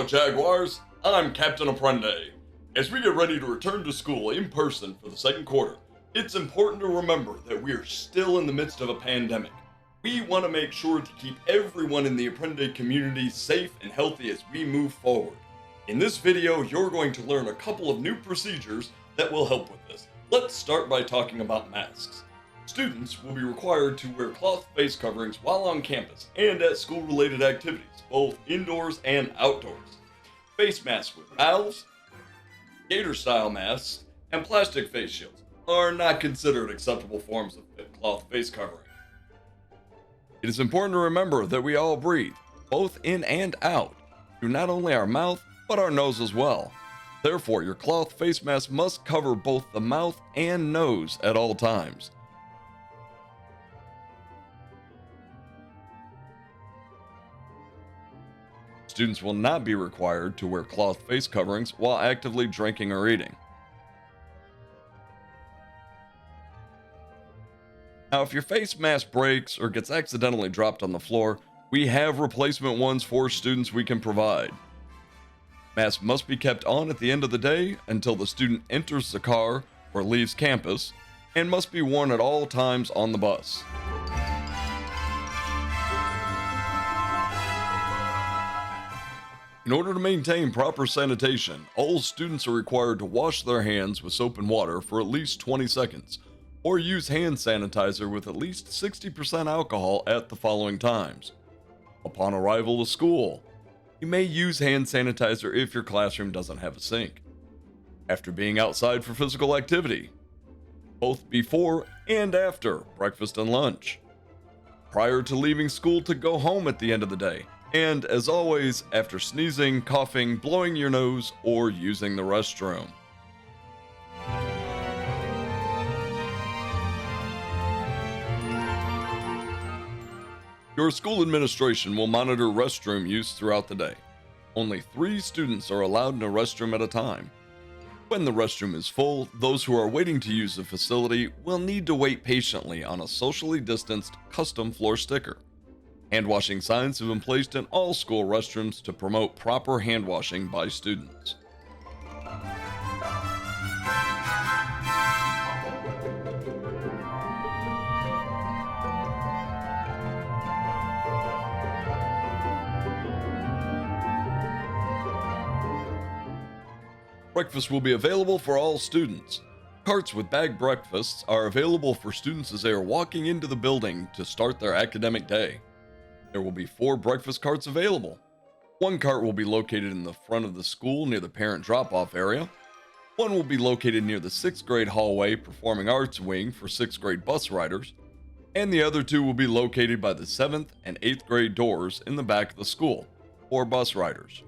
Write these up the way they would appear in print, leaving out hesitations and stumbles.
Jaguars. I'm Captain Aprende. As we get ready to return to school in person for the second quarter, it's important to remember that we are still in the midst of a pandemic. We want to make sure to keep everyone in the Aprende community safe and healthy as we move forward. In this video, you're going to learn a couple of new procedures that will help with this. Let's start by talking about masks. Students will be required to wear cloth face coverings while on campus and at school-related activities, both indoors and outdoors. Face masks with valves, gator-style masks, and plastic face shields are not considered acceptable forms of cloth face covering. It is important to remember that we all breathe, both in and out, through not only our mouth, but our nose as well. Therefore, your cloth face mask must cover both the mouth and nose at all times. Students will not be required to wear cloth face coverings while actively drinking or eating. Now, if your face mask breaks or gets accidentally dropped on the floor, we have replacement ones for students we can provide. Masks must be kept on at the end of the day until the student enters the car or leaves campus, and must be worn at all times on the bus. In order to maintain proper sanitation, all students are required to wash their hands with soap and water for at least 20 seconds, or use hand sanitizer with at least 60% alcohol at the following times. Upon arrival to school, you may use hand sanitizer if your classroom doesn't have a sink. After being outside for physical activity, both before and after breakfast and lunch. Prior to leaving school to go home at the end of the day. And as always, after sneezing, coughing, blowing your nose, or using the restroom. Your school administration will monitor restroom use throughout the day. Only 3 students are allowed in a restroom at a time. When the restroom is full, those who are waiting to use the facility will need to wait patiently on a socially distanced custom floor sticker. Hand washing signs have been placed in all school restrooms to promote proper hand washing by students. Breakfast will be available for all students. Carts with bagged breakfasts are available for students as they are walking into the building to start their academic day. There will be 4 breakfast carts available. 1 cart will be located in the front of the school near the parent drop-off area. 1 will be located near the 6th grade hallway performing arts wing for 6th grade bus riders. And the other 2 will be located by the 7th and 8th grade doors in the back of the school for bus riders.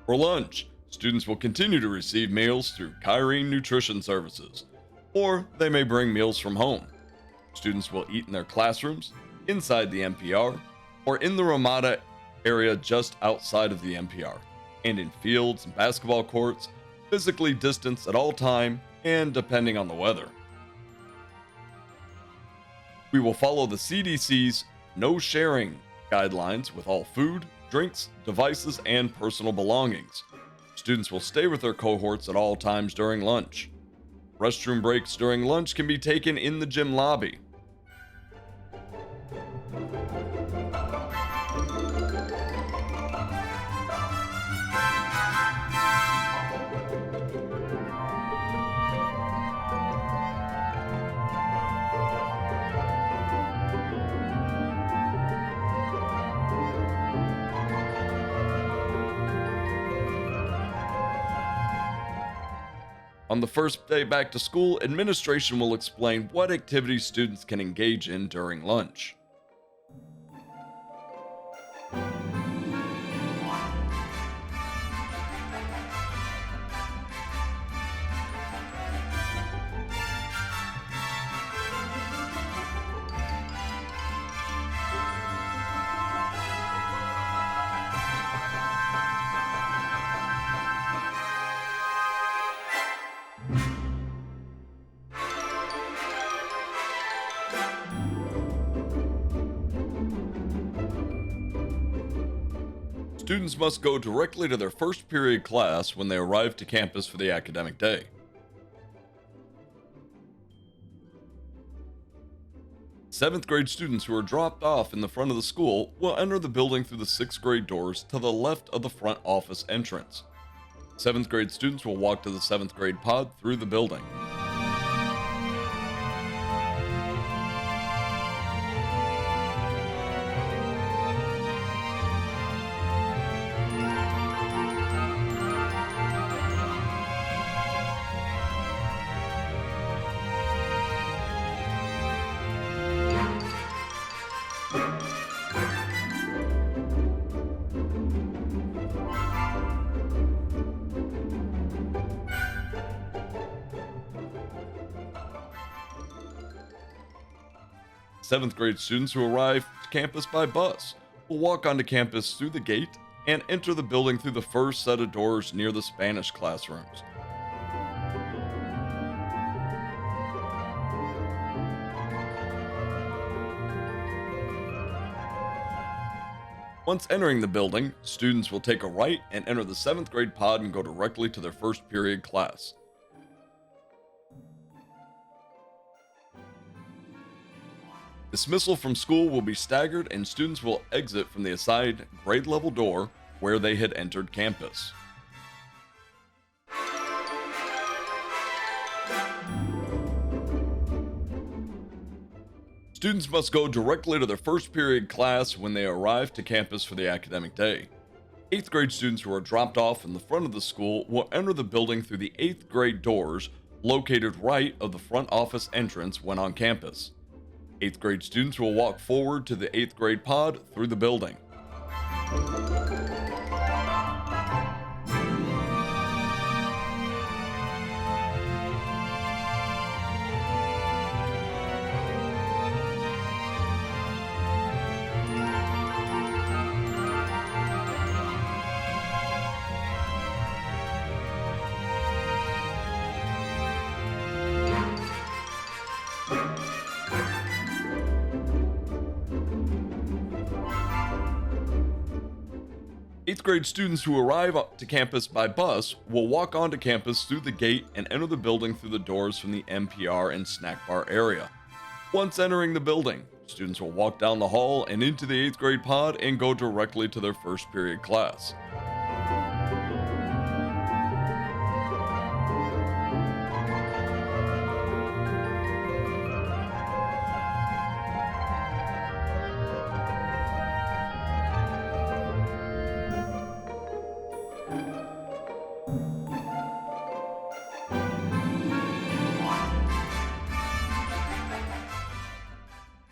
For lunch, students will continue to receive meals through Hygiene Nutrition Services, or they may bring meals from home. Students will eat in their classrooms, inside the MPR, or in the Ramada area just outside of the MPR, and in fields and basketball courts, physically distanced at all time and depending on the weather. We will follow the CDC's no sharing guidelines with all food, drinks, devices, and personal belongings. Students will stay with their cohorts at all times during lunch. Restroom breaks during lunch can be taken in the gym lobby. On the first day back to school, administration will explain what activities students can engage in during lunch. Students must go directly to their first period class when they arrive to campus for the academic day. Seventh grade students who are dropped off in the front of the school will enter the building through the sixth grade doors to the left of the front office entrance. Seventh grade students will walk to the seventh grade pod through the building. Seventh grade students who arrive to campus by bus will walk onto campus through the gate and enter the building through the first set of doors near the Spanish classrooms. Once entering the building, students will take a right and enter the seventh grade pod and go directly to their first period class. Dismissal from school will be staggered and students will exit from the assigned grade level door where they had entered campus. Students must go directly to their first period class when they arrive to campus for the academic day. 8th grade students who are dropped off in the front of the school will enter the building through the 8th grade doors located right of the front office entrance when on campus. 8th grade students will walk forward to the 8th grade pod through the building. Eighth grade students who arrive to campus by bus will walk onto campus through the gate and enter the building through the doors from the NPR and snack bar area. Once entering the building, students will walk down the hall and into the 8th grade pod and go directly to their first period class.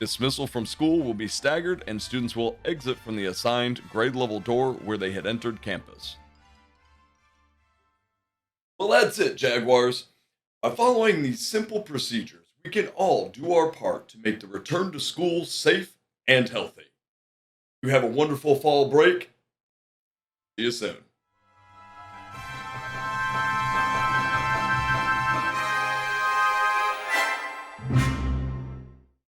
Dismissal from school will be staggered and students will exit from the assigned grade level door where they had entered campus. Well, that's it, Jaguars. By following these simple procedures, we can all do our part to make the return to school safe and healthy. You have a wonderful fall break. See you soon.